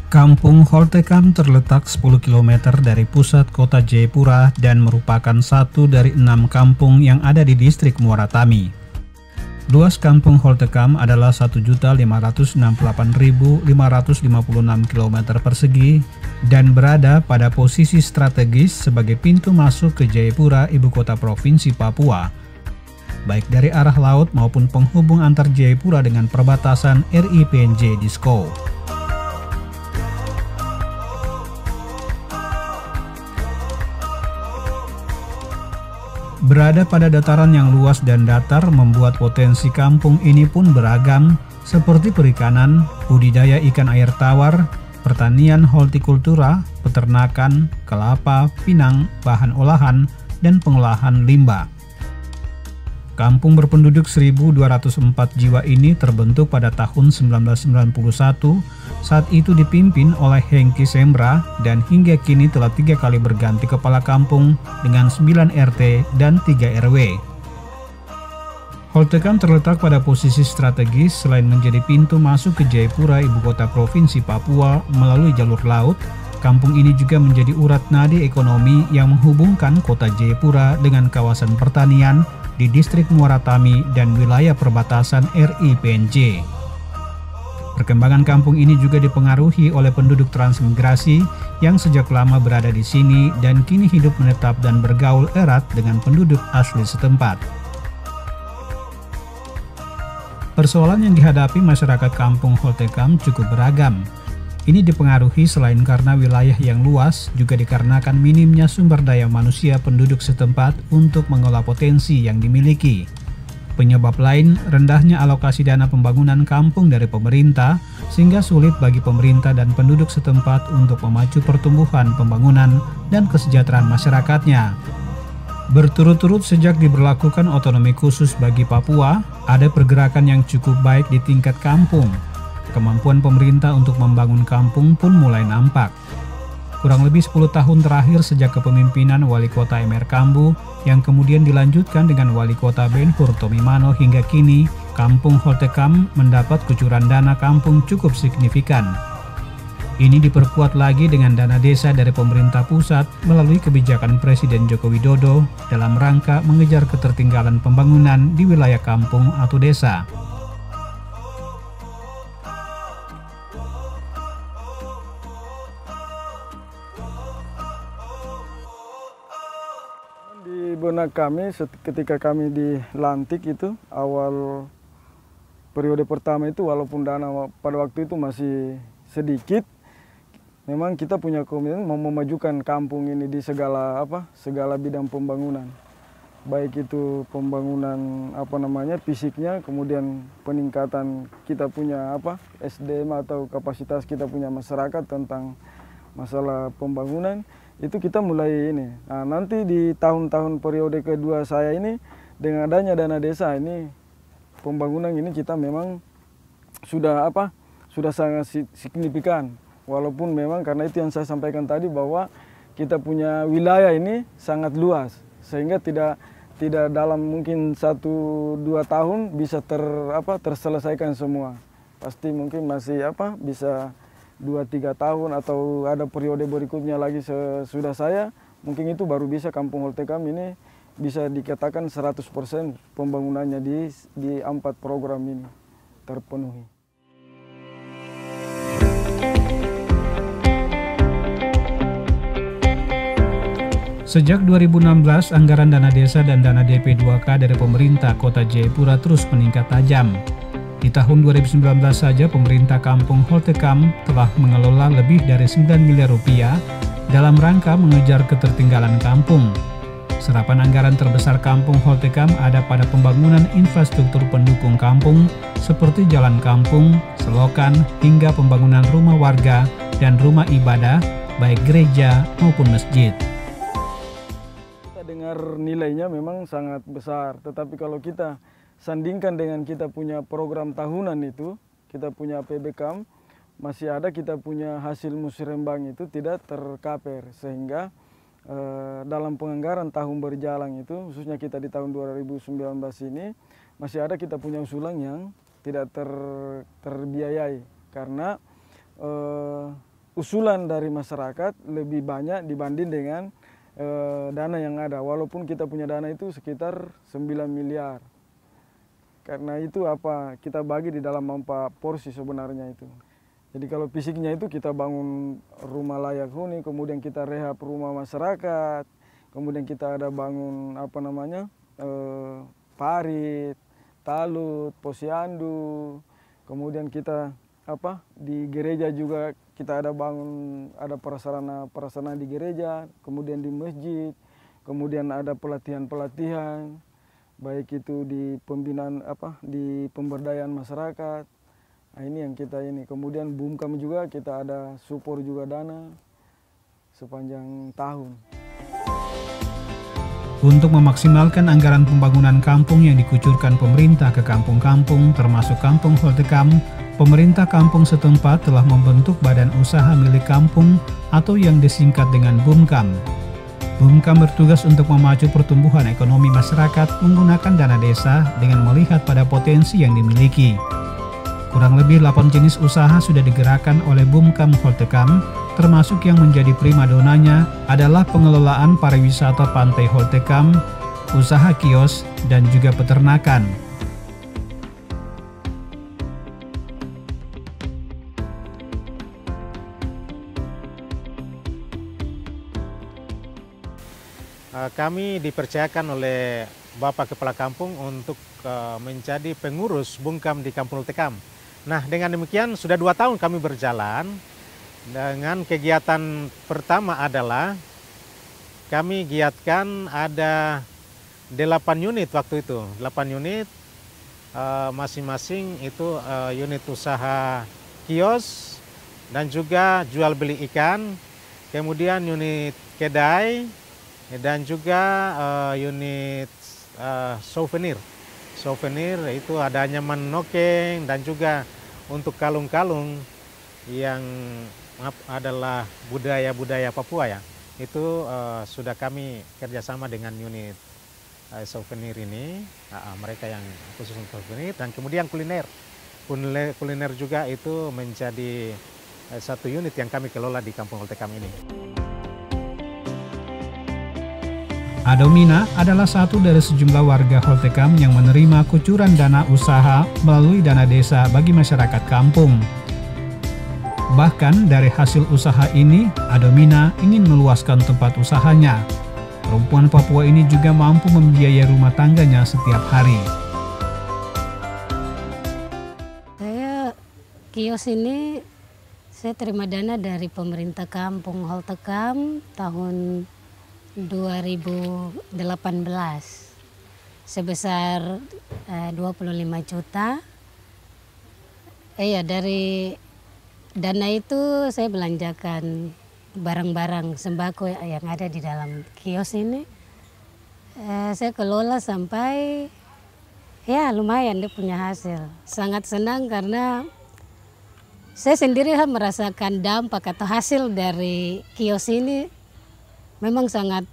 Kampung Holtekam terletak 10 km dari pusat kota Jayapura dan merupakan satu dari 6 kampung yang ada di distrik Muara Tami. Luas Kampung Holtekam adalah 1.568.556 km persegi dan berada pada posisi strategis sebagai pintu masuk ke Jayapura, ibu kota provinsi Papua, baik dari arah laut maupun penghubung antar Jayapura dengan perbatasan RI-PNJ Disko. Berada pada dataran yang luas dan datar membuat potensi kampung ini pun beragam, seperti perikanan, budidaya ikan air tawar, pertanian hortikultura, peternakan, kelapa, pinang, bahan olahan, dan pengolahan limbah. Kampung berpenduduk 1.204 jiwa ini terbentuk pada tahun 1991, saat itu dipimpin oleh Hengki Sembra dan hingga kini telah 3 kali berganti kepala kampung dengan 9 RT dan 3 RW. Holtekam terletak pada posisi strategis selain menjadi pintu masuk ke Jayapura, ibu kota provinsi Papua melalui jalur laut. Kampung ini juga menjadi urat nadi ekonomi yang menghubungkan kota Jayapura dengan kawasan pertanian di distrik Muara Tami dan wilayah perbatasan RI-PNJ. Perkembangan kampung ini juga dipengaruhi oleh penduduk transmigrasi yang sejak lama berada di sini dan kini hidup menetap dan bergaul erat dengan penduduk asli setempat. Persoalan yang dihadapi masyarakat kampung Holtekam cukup beragam. Ini dipengaruhi selain karena wilayah yang luas, juga dikarenakan minimnya sumber daya manusia penduduk setempat untuk mengolah potensi yang dimiliki. Penyebab lain, rendahnya alokasi dana pembangunan kampung dari pemerintah, sehingga sulit bagi pemerintah dan penduduk setempat untuk memacu pertumbuhan pembangunan dan kesejahteraan masyarakatnya. Berturut-turut sejak diberlakukan otonomi khusus bagi Papua, ada pergerakan yang cukup baik di tingkat kampung. Kemampuan pemerintah untuk membangun kampung pun mulai nampak. Kurang lebih 10 tahun terakhir sejak kepemimpinan Wali Kota MR Kambu yang kemudian dilanjutkan dengan Wali Kota Ben Hur Tomimano hingga kini, Kampung Holtekam mendapat kucuran dana kampung cukup signifikan. Ini diperkuat lagi dengan dana desa dari pemerintah pusat melalui kebijakan Presiden Joko Widodo dalam rangka mengejar ketertinggalan pembangunan di wilayah kampung atau desa. Di benak kami ketika kami dilantik itu awal periode pertama itu, walaupun dana pada waktu itu masih sedikit, memang kita punya komitmen mau memajukan kampung ini di segala bidang pembangunan, baik itu pembangunan fisiknya, kemudian peningkatan kita punya SDM atau kapasitas kita punya masyarakat tentang masalah pembangunan. Itu kita mulai ini. Nah, nanti di tahun-tahun periode kedua saya ini, dengan adanya dana desa ini, pembangunan ini kita memang sudah sangat signifikan. Walaupun memang karena itu yang saya sampaikan tadi, bahwa kita punya wilayah ini sangat luas, sehingga tidak dalam mungkin 1-2 tahun bisa terselesaikan semua. Pasti mungkin masih bisa 2-3 tahun atau ada periode berikutnya lagi sesudah saya, mungkin itu baru bisa Kampung Holtekam ini bisa dikatakan 100% pembangunannya di 4 program ini terpenuhi. Sejak 2016, anggaran dana desa dan dana DP 2K dari pemerintah kota Jayapura terus meningkat tajam. Di tahun 2019 saja pemerintah Kampung Holtekam telah mengelola lebih dari 9 miliar rupiah dalam rangka mengejar ketertinggalan kampung. Serapan anggaran terbesar Kampung Holtekam ada pada pembangunan infrastruktur pendukung kampung seperti jalan kampung, selokan, hingga pembangunan rumah warga dan rumah ibadah, baik gereja maupun masjid. Kita dengar nilainya memang sangat besar, tetapi kalau kita sandingkan dengan kita punya program tahunan itu, kita punya PBKAM, masih ada kita punya hasil musrembang itu tidak tercover, sehingga dalam penganggaran tahun berjalan itu, khususnya kita di tahun 2019 ini, masih ada kita punya usulan yang tidak terbiayai, karena usulan dari masyarakat lebih banyak dibanding dengan dana yang ada. Walaupun kita punya dana itu sekitar 9 miliar. Karena itu kita bagi di dalam 4 porsi sebenarnya itu. Jadi kalau fisiknya itu kita bangun rumah layak huni, kemudian kita rehab rumah masyarakat, kemudian kita ada bangun parit, talut, posyandu, kemudian kita di gereja juga kita ada bangun, ada prasarana di gereja, kemudian di masjid, kemudian ada pelatihan-pelatihan, baik itu di pembinaan di pemberdayaan masyarakat. Nah, ini yang kita ini. Kemudian Bumkam juga kita ada support juga dana sepanjang tahun. Untuk memaksimalkan anggaran pembangunan kampung yang dikucurkan pemerintah ke kampung-kampung termasuk Kampung Holtekam, pemerintah kampung setempat telah membentuk badan usaha milik kampung atau yang disingkat dengan Bumkam. Bumkam bertugas untuk memacu pertumbuhan ekonomi masyarakat menggunakan dana desa dengan melihat pada potensi yang dimiliki. Kurang lebih 8 jenis usaha sudah digerakkan oleh Bumkam Holtekam, termasuk yang menjadi primadonanya adalah pengelolaan pariwisata Pantai Holtekam, usaha kios, dan juga peternakan. Kami dipercayakan oleh Bapak Kepala Kampung untuk menjadi pengurus Bumkam di Kampung Holtekam. Nah, dengan demikian sudah 2 tahun kami berjalan. Dengan kegiatan pertama adalah kami giatkan ada 8 unit waktu itu. 8 unit, masing-masing itu unit usaha kios dan juga jual beli ikan. Kemudian unit kedai dan juga unit souvenir. Souvenir itu ada nyaman nokeng dan juga untuk kalung-kalung yang adalah budaya-budaya Papua ya. Itu sudah kami kerjasama dengan unit souvenir ini, mereka yang khusus untuk souvenir, dan kemudian kuliner. Kuliner juga itu menjadi satu unit yang kami kelola di Kampung Holtekam ini. Adomina adalah satu dari sejumlah warga Holtekam yang menerima kucuran dana usaha melalui dana desa bagi masyarakat kampung. Bahkan dari hasil usaha ini, Adomina ingin meluaskan tempat usahanya. Perempuan Papua ini juga mampu membiayai rumah tangganya setiap hari. Saya kios ini saya terima dana dari pemerintah Kampung Holtekam tahun 2018 sebesar 25 juta. Dari dana itu saya belanjakan barang-barang sembako yang ada di dalam kios ini. Saya kelola sampai lumayan dia punya hasil. Sangat senang karena saya sendiri merasakan dampak atau hasil dari kios ini memang sangat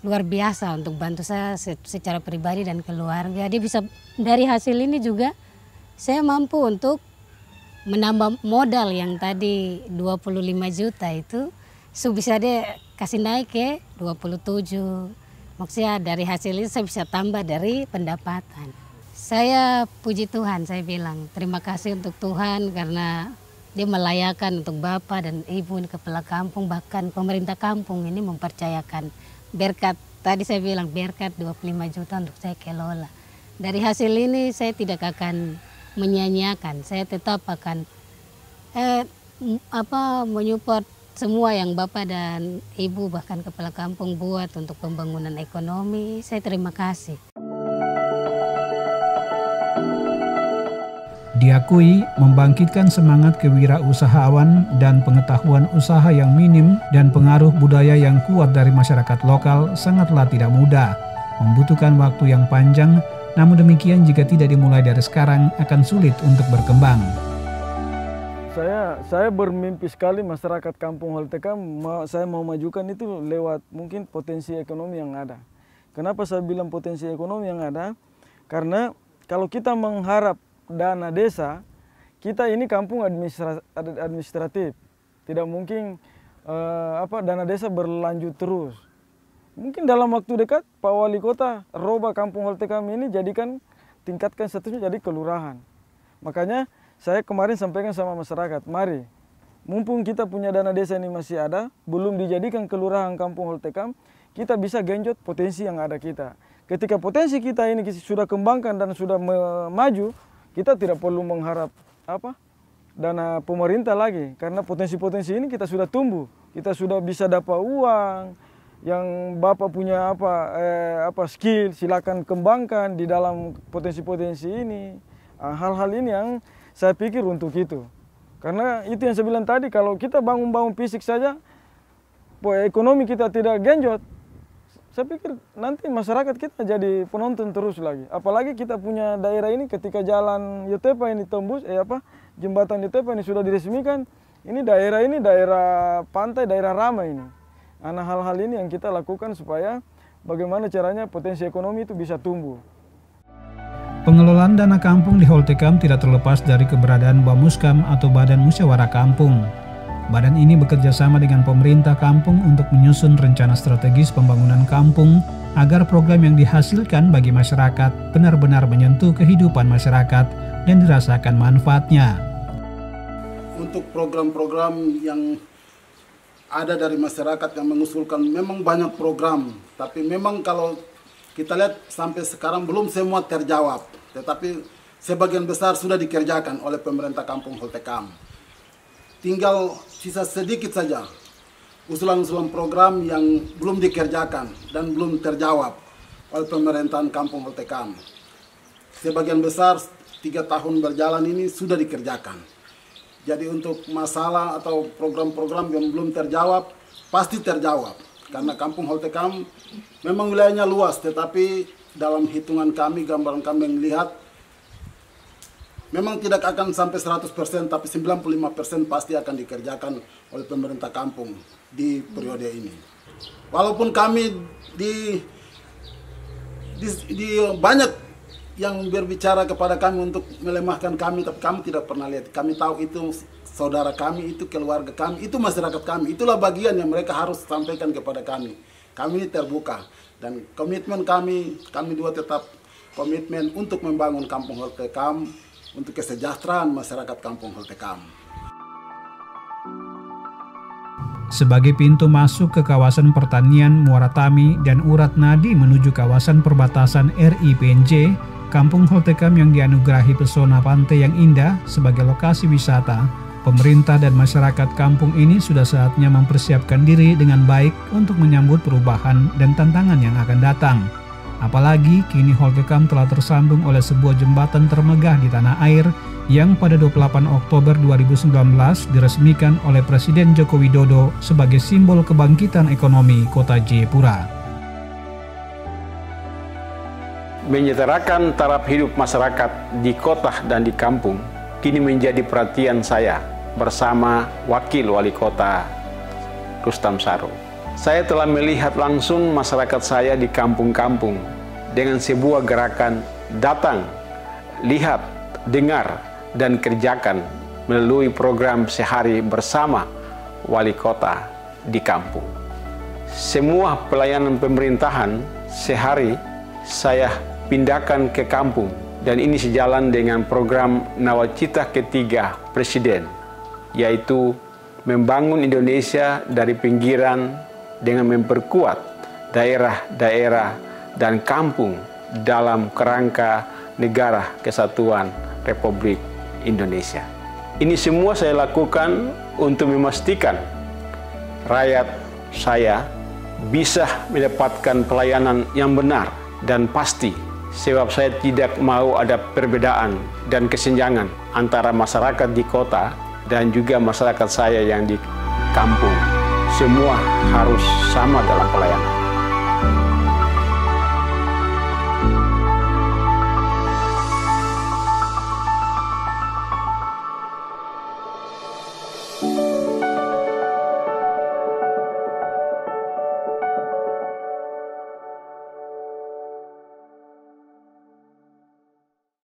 luar biasa untuk bantu saya secara pribadi dan keluarga. Dia bisa dari hasil ini juga saya mampu untuk menambah modal yang tadi 25 juta itu bisa dia kasih naik ke 27. Maksudnya dari hasil ini saya bisa tambah dari pendapatan. Saya puji Tuhan, saya bilang terima kasih untuk Tuhan karena dia melayakan untuk Bapak dan Ibu Kepala Kampung, bahkan pemerintah kampung ini mempercayakan berkat, tadi saya bilang berkat 25 juta untuk saya kelola. Dari hasil ini saya tidak akan menyanyiakan, saya tetap akan menyupport semua yang Bapak dan Ibu bahkan Kepala Kampung buat untuk pembangunan ekonomi. Saya terima kasih. Diakui membangkitkan semangat kewirausahaan dan pengetahuan usaha yang minim dan pengaruh budaya yang kuat dari masyarakat lokal sangatlah tidak mudah, membutuhkan waktu yang panjang, namun demikian jika tidak dimulai dari sekarang akan sulit untuk berkembang. Saya bermimpi sekali masyarakat Kampung Holtekam, saya mau majukan itu lewat mungkin potensi ekonomi yang ada. Kenapa saya bilang potensi ekonomi yang ada? Karena kalau kita mengharap dana desa, kita ini kampung administratif. Tidak mungkin dana desa berlanjut terus. Mungkin dalam waktu dekat Pak Wali Kota robah Kampung Holtekam ini tingkatkan statusnya jadi kelurahan. Makanya saya kemarin sampaikan sama masyarakat, mari mumpung kita punya dana desa ini masih ada, belum dijadikan kelurahan Kampung Holtekam, kita bisa genjot potensi yang ada kita. Ketika potensi kita ini sudah kembangkan dan sudah maju, kita tidak perlu mengharap dana pemerintah lagi, karena potensi-potensi ini kita sudah tumbuh, kita sudah bisa dapat uang. Yang Bapak punya skill, silakan kembangkan di dalam potensi-potensi ini. Hal-hal ini yang saya pikir untuk itu. Karena itu yang saya bilang tadi, kalau kita bangun-bangun fisik saja, ekonomi kita tidak genjot, saya pikir nanti masyarakat kita jadi penonton terus lagi. Apalagi kita punya daerah ini ketika jalan Yotepa ini tembus, jembatan Yotepa ini sudah diresmikan, ini daerah pantai, daerah ramai ini. Nah, hal-hal ini yang kita lakukan supaya bagaimana caranya potensi ekonomi itu bisa tumbuh. Pengelolaan dana kampung di Holtekam tidak terlepas dari keberadaan Bamuskam atau Badan Musyawarah Kampung. Badan ini bekerja sama dengan pemerintah kampung untuk menyusun rencana strategis pembangunan kampung agar program yang dihasilkan bagi masyarakat benar-benar menyentuh kehidupan masyarakat dan dirasakan manfaatnya. Untuk program-program yang ada dari masyarakat yang mengusulkan, memang banyak program, tapi memang kalau kita lihat sampai sekarang belum semua terjawab, tetapi sebagian besar sudah dikerjakan oleh pemerintah Kampung Holtekam. Tinggal sisa sedikit saja usulan-usulan program yang belum dikerjakan dan belum terjawab oleh pemerintahan Kampung Holtekam. Sebagian besar 3 tahun berjalan ini sudah dikerjakan. Jadi untuk masalah atau program-program yang belum terjawab, pasti terjawab. Karena Kampung Holtekam memang wilayahnya luas, tetapi dalam hitungan kami, gambaran kami yang melihat, memang tidak akan sampai 100%, tapi 95% pasti akan dikerjakan oleh pemerintah kampung di periode ini. Walaupun kami di banyak yang berbicara kepada kami untuk melemahkan kami, tapi kami tidak pernah lihat. Kami tahu itu saudara kami, itu keluarga kami, itu masyarakat kami. Itulah bagian yang mereka harus sampaikan kepada kami. Kami ini terbuka. Dan komitmen kami dua tetap komitmen untuk membangun Kampung Holtekam, untuk kesejahteraan masyarakat Kampung Holtekam. Sebagai pintu masuk ke kawasan pertanian Muara Tami dan Urat Nadi menuju kawasan perbatasan RI PNJ, Kampung Holtekam yang dianugerahi pesona pantai yang indah sebagai lokasi wisata, pemerintah dan masyarakat kampung ini sudah saatnya mempersiapkan diri dengan baik untuk menyambut perubahan dan tantangan yang akan datang. Apalagi kini Holtekam telah tersambung oleh sebuah jembatan termegah di tanah air yang pada 28 Oktober 2019 diresmikan oleh Presiden Joko Widodo sebagai simbol kebangkitan ekonomi Kota Jayapura. Menyejahterakan taraf hidup masyarakat di kota dan di kampung kini menjadi perhatian saya bersama Wakil Wali Kota Rustam Saro. Saya telah melihat langsung masyarakat saya di kampung-kampung dengan sebuah gerakan datang, lihat, dengar, dan kerjakan melalui program sehari bersama Wali Kota di kampung. Semua pelayanan pemerintahan sehari saya pindahkan ke kampung, dan ini sejalan dengan program Nawacita ketiga Presiden, yaitu membangun Indonesia dari pinggiran dengan memperkuat daerah-daerah dan kampung dalam kerangka Negara Kesatuan Republik Indonesia. Ini semua saya lakukan untuk memastikan rakyat saya bisa mendapatkan pelayanan yang benar dan pasti, sebab saya tidak mau ada perbedaan dan kesenjangan antara masyarakat di kota dan juga masyarakat saya yang di kampung. Semua harus sama dalam pelayanan.